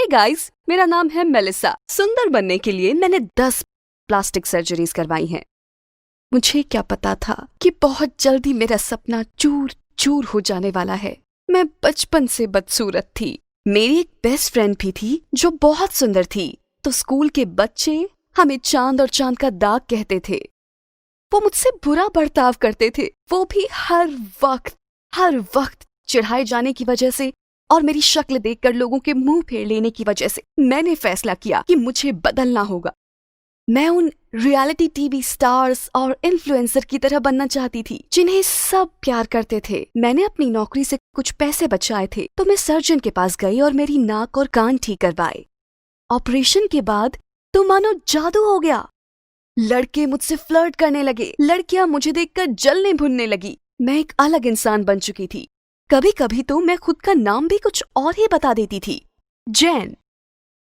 Hey guys, मेरा नाम है मेलिसा। सुंदर बनने के लिए मैंने 10 प्लास्टिक सर्जरीज करवाई हैं। मुझे क्या पता था कि बहुत जल्दी मेरा सपना चूर चूर हो जाने वाला है। मैं बचपन से बदसूरत थी। मेरी एक बेस्ट फ्रेंड भी थी जो बहुत सुंदर थी, तो स्कूल के बच्चे हमें चांद और चांद का दाग कहते थे। वो मुझसे बुरा बर्ताव करते थे, वो भी हर वक्त चिढ़ाए जाने की वजह से और मेरी शक्ल देखकर लोगों के मुंह फेर लेने की वजह से मैंने फैसला किया कि मुझे बदलना होगा। मैं उन रियलिटी टीवी स्टार्स और इन्फ्लुएंसर की तरह बनना चाहती थी जिन्हें सब प्यार करते थे। मैंने अपनी नौकरी से कुछ पैसे बचाए थे, तो मैं सर्जन के पास गई और मेरी नाक और कान ठीक करवाए। ऑपरेशन के बाद तो मानो जादू हो गया। लड़के मुझसे फ्लर्ट करने लगे, लड़कियां मुझे देखकर जलने भुनने लगी। मैं एक अलग इंसान बन चुकी थी। कभी कभी तो मैं खुद का नाम भी कुछ और ही बता देती थी, जैन।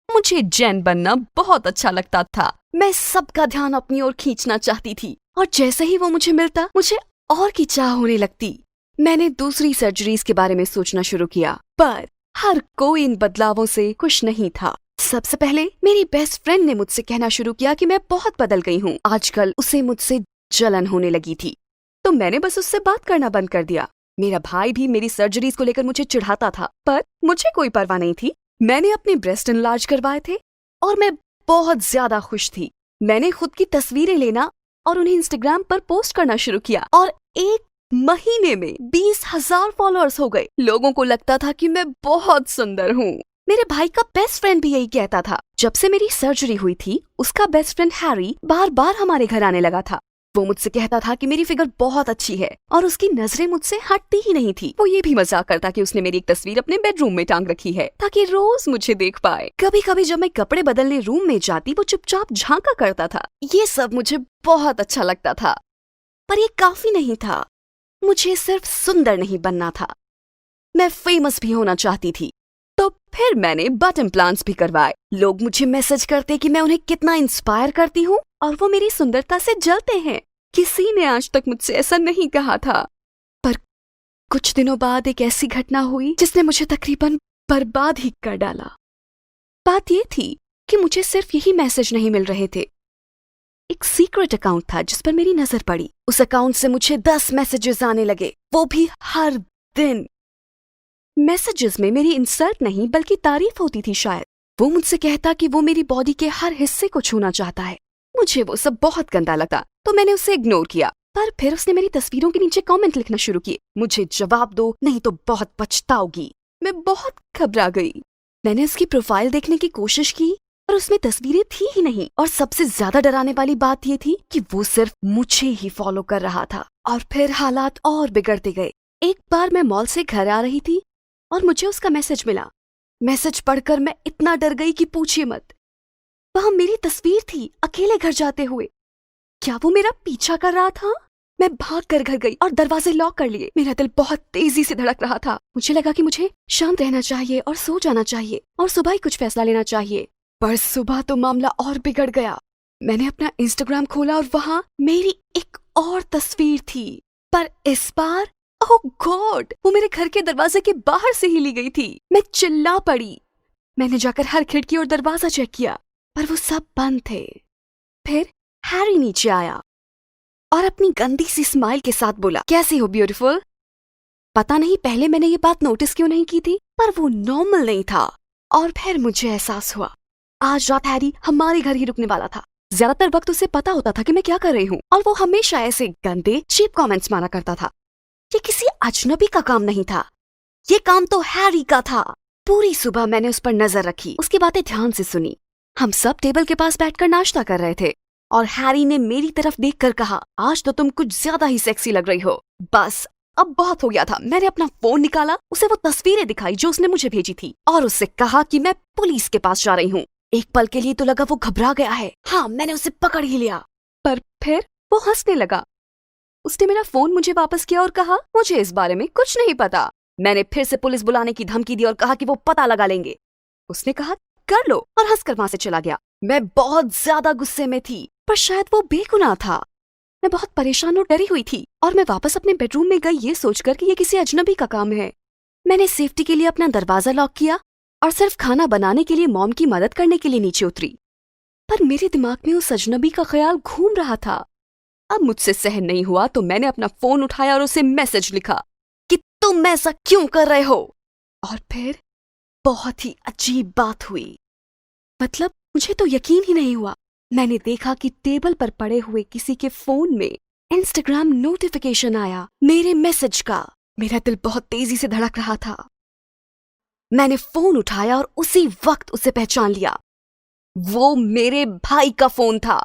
मुझे जैन बनना बहुत अच्छा लगता था। मैं सबका ध्यान अपनी ओर खींचना चाहती थी और जैसे ही वो मुझे मिलता, मुझे और की चाह होने लगती। मैंने दूसरी सर्जरीज के बारे में सोचना शुरू किया, पर हर कोई इन बदलावों से खुश नहीं था। सबसे पहले मेरी बेस्ट फ्रेंड ने मुझसे कहना शुरू किया कि मैं बहुत बदल गई हूँ। आजकल उसे मुझसे जलन होने लगी थी, तो मैंने बस उससे बात करना बंद कर दिया। मेरा भाई भी मेरी सर्जरीज को लेकर मुझे चिढ़ाता था, पर मुझे कोई परवाह नहीं थी। मैंने अपने ब्रेस्ट एनलार्ज करवाए थे और मैं बहुत ज्यादा खुश थी। मैंने खुद की तस्वीरें लेना और उन्हें इंस्टाग्राम पर पोस्ट करना शुरू किया और एक महीने में 20,000 फॉलोअर्स हो गए। लोगों को लगता था कि मैं बहुत सुंदर हूँ। मेरे भाई का बेस्ट फ्रेंड भी यही कहता था। जब से मेरी सर्जरी हुई थी, उसका बेस्ट फ्रेंड हैरी बार बार हमारे घर आने लगा था। वो मुझसे कहता था कि मेरी फिगर बहुत अच्छी है और उसकी नजरें मुझसे हटती ही नहीं थी। वो ये भी मजाक करता कि उसने मेरी एक तस्वीर अपने बेडरूम में टांग रखी है ताकि रोज मुझे देख पाए। कभी कभी जब मैं कपड़े बदलने रूम में जाती, वो चुपचाप झांका करता था। ये सब मुझे बहुत अच्छा लगता था, पर ये काफी नहीं था। मुझे सिर्फ सुंदर नहीं बनना था, मैं फेमस भी होना चाहती थी। तो फिर मैंने बट इम्प्लांट्स भी करवाए। लोग मुझे मैसेज करते कि मैं उन्हें कितना इंस्पायर करती हूँ और वो मेरी सुंदरता से जलते हैं। किसी ने आज तक मुझसे ऐसा नहीं कहा था, पर कुछ दिनों बाद एक ऐसी घटना हुई जिसने मुझे तकरीबन बर्बाद ही कर डाला। बात ये थी कि मुझे सिर्फ यही मैसेज नहीं मिल रहे थे। एक सीक्रेट अकाउंट था जिस पर मेरी नजर पड़ी। उस अकाउंट से मुझे 10 मैसेजेस आने लगे, वो भी हर दिन। मैसेजेस में मेरी इंसल्ट नहीं बल्कि तारीफ होती थी। शायद वो मुझसे कहता कि वो मेरी बॉडी के हर हिस्से को छूना चाहता है। मुझे वो सब बहुत गंदा लगा, तो मैंने उसे इग्नोर किया। पर फिर उसने मेरी तस्वीरों के नीचे कमेंट लिखना शुरू किए, मुझे जवाब दो नहीं तो बहुत पछताओगी। मैं बहुत घबरा गई। मैंने उसकी प्रोफाइल देखने की कोशिश की और उसमें तस्वीरें थी ही नहीं। और सबसे ज्यादा डराने वाली बात ये थी कि वो सिर्फ मुझे ही फॉलो कर रहा था। और फिर हालात और बिगड़ते गए। एक बार मैं मॉल से घर आ रही थी और मुझे उसका मैसेज मिला। मैसेज पढ़कर मैं इतना डर गई कि पूछिए मत। वहां मेरी तस्वीर थी, अकेले घर जाते हुए। क्या वो मेरा पीछा कर रहा था? मैं भाग कर घर गई और दरवाजे लॉक कर लिए। मेरा दिल बहुत तेजी से धड़क रहा था। मुझे लगा कि मुझे शांत रहना चाहिए और सो जाना चाहिए और सुबह ही कुछ फैसला लेना चाहिए। पर सुबह तो मामला और बिगड़ गया। मैंने अपना इंस्टाग्राम खोला और वहां मेरी एक और तस्वीर थी, पर इस बार ओह गॉड, वो मेरे घर के दरवाजे के बाहर से ही ली गई थी। मैं चिल्ला पड़ी। मैंने जाकर हर खिड़की और दरवाजा चेक किया, पर वो सब बंद थे। फिर हैरी नीचे आया और अपनी गंदी सी स्माइल के साथ बोला, कैसी हो ब्यूटीफुल? पता नहीं पहले मैंने ये बात नोटिस क्यों नहीं की थी, पर वो नॉर्मल नहीं था। और फिर मुझे एहसास हुआ, आज रात हैरी हमारे घर ही रुकने वाला था। ज्यादातर वक्त उसे पता होता था कि मैं क्या कर रही हूँ और वो हमेशा ऐसे गंदे चीप कमेंट्स मारा करता था। ये किसी अजनबी का काम नहीं था, ये काम तो हैरी का था। पूरी सुबह मैंने उस पर नजर रखी, उसकी बातें ध्यान से सुनी। हम सब टेबल के पास बैठकर नाश्ता कर रहे थे और हैरी ने मेरी तरफ देखकर कहा, आज तो तुम कुछ ज्यादा ही सेक्सी लग रही हो। बस अब बहुत हो गया था। मैंने अपना फोन निकाला, उसे वो तस्वीरें दिखाई जो उसने मुझे भेजी थी और उससे कहा कि मैं पुलिस के पास जा रही हूँ। एक पल के लिए तो लगा वो घबरा गया है। हाँ, मैंने उसे पकड़ ही लिया, पर फिर वो हंसने लगा। उसने मेरा फोन मुझे वापस किया और कहा, मुझे इस बारे में कुछ नहीं पता। मैंने फिर से पुलिस बुलाने की धमकी दी और कहा कि वो पता लगा लेंगे। उसने कहा, कर लो, और हंसकर वहां से चला गया। मैं बहुत ज्यादा गुस्से में थी, पर शायद वो बेगुनाह था। मैं बहुत परेशान और डरी हुई थी और मैं वापस अपने बेडरूम में गई ये सोचकर कि ये किसी अजनबी का काम है। मैंने सेफ्टी के लिए अपना दरवाजा लॉक किया और सिर्फ खाना बनाने के लिए मॉम की मदद करने के लिए नीचे उतरी। पर मेरे दिमाग में उस अजनबी का ख्याल घूम रहा था। अब मुझसे सहन नहीं हुआ तो मैंने अपना फोन उठाया और उसे मैसेज लिखा कि तुम ऐसा क्यों कर रहे हो। और फिर बहुत ही अजीब बात हुई। मतलब मुझे तो यकीन ही नहीं हुआ। मैंने देखा कि टेबल पर पड़े हुए किसी के फोन में इंस्टाग्राम नोटिफिकेशन आया मेरे मैसेज का। मेरा दिल बहुत तेजी से धड़क रहा था। मैंने फोन उठाया और उसी वक्त उसे पहचान लिया। वो मेरे भाई का फोन था।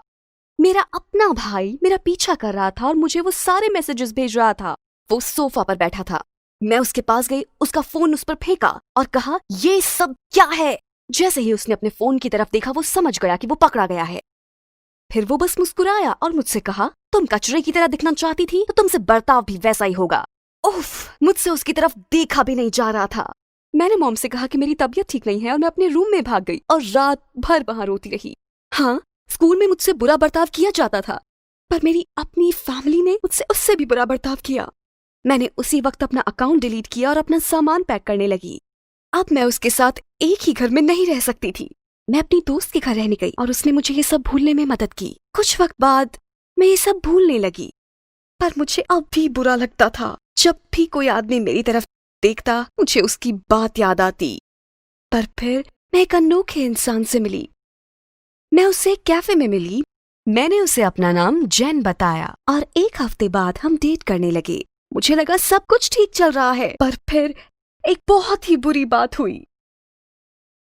मेरा अपना भाई मेरा पीछा कर रहा था और मुझे वो सारे मैसेजेस भेज रहा था। वो सोफा पर बैठा था। मैं उसके पास गई, उसका फोन उस पर फेंका और कहा, ये सब क्या है। जैसे ही उसने अपने फोन की तरफ देखा वो समझ गया कि वो पकड़ा गया है। फिर वो बस मुस्कुराया और मुझसे कहा, तुम कचरे की तरह दिखना चाहती थी तो तुमसे बर्ताव भी वैसा ही होगा। उफ, मुझसे उसकी तरफ देखा भी नहीं जा रहा था। मैंने मॉम से कहा कि मेरी तबीयत ठीक नहीं है और मैं अपने रूम में भाग गई और रात भर वहां रोती रही। हाँ, स्कूल में मुझसे बुरा बर्ताव किया जाता था, पर मेरी अपनी फैमिली ने मुझसे उससे भी बुरा बर्ताव किया। मैंने उसी वक्त अपना अकाउंट डिलीट किया और अपना सामान पैक करने लगी। अब मैं उसके साथ एक ही घर में नहीं रह सकती थी। मैं अपनी दोस्त के घर रहने गई और उसने मुझे ये सब भूलने में मदद की। कुछ वक्त बाद मैं ये सब भूलने लगी, पर मुझे अब भी बुरा लगता था। जब भी कोई आदमी मेरी तरफ देखता मुझे उसकी बात याद आती। पर फिर मैं एक अनोखे इंसान से मिली। मैं उससे एक कैफे में मिली। मैंने उसे अपना नाम जेन बताया और एक हफ्ते बाद हम डेट करने लगे। मुझे लगा सब कुछ ठीक चल रहा है, पर फिर एक बहुत ही बुरी बात हुई।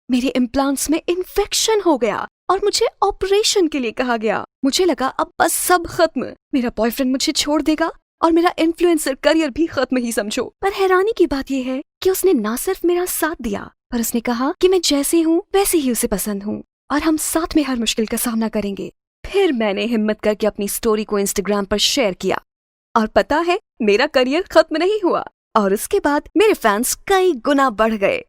मेरे इम्प्लांट्स में इन्फेक्शन हो गया और मुझे ऑपरेशन के लिए कहा गया। मुझे लगा अब बस सब खत्म। मेरा बॉयफ्रेंड मुझे छोड़ देगा और मेरा इन्फ्लुएंसर करियर भी खत्म ही समझो। पर हैरानी की बात यह है कि उसने ना सिर्फ मेरा साथ दिया, पर उसने कहा कि मैं जैसी हूँ वैसे ही उसे पसंद हूँ और हम साथ में हर मुश्किल का सामना करेंगे। फिर मैंने हिम्मत करके अपनी स्टोरी को इंस्टाग्राम पर शेयर किया और पता है, मेरा करियर खत्म नहीं हुआ और उसके बाद मेरे फैंस कई गुना बढ़ गए।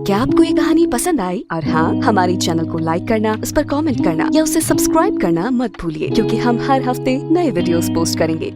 क्या आपको ये कहानी पसंद आई? और हाँ, हमारी चैनल को लाइक करना, उस पर कमेंट करना या उसे सब्सक्राइब करना मत भूलिए, क्योंकि हम हर हफ्ते नए वीडियोस पोस्ट करेंगे।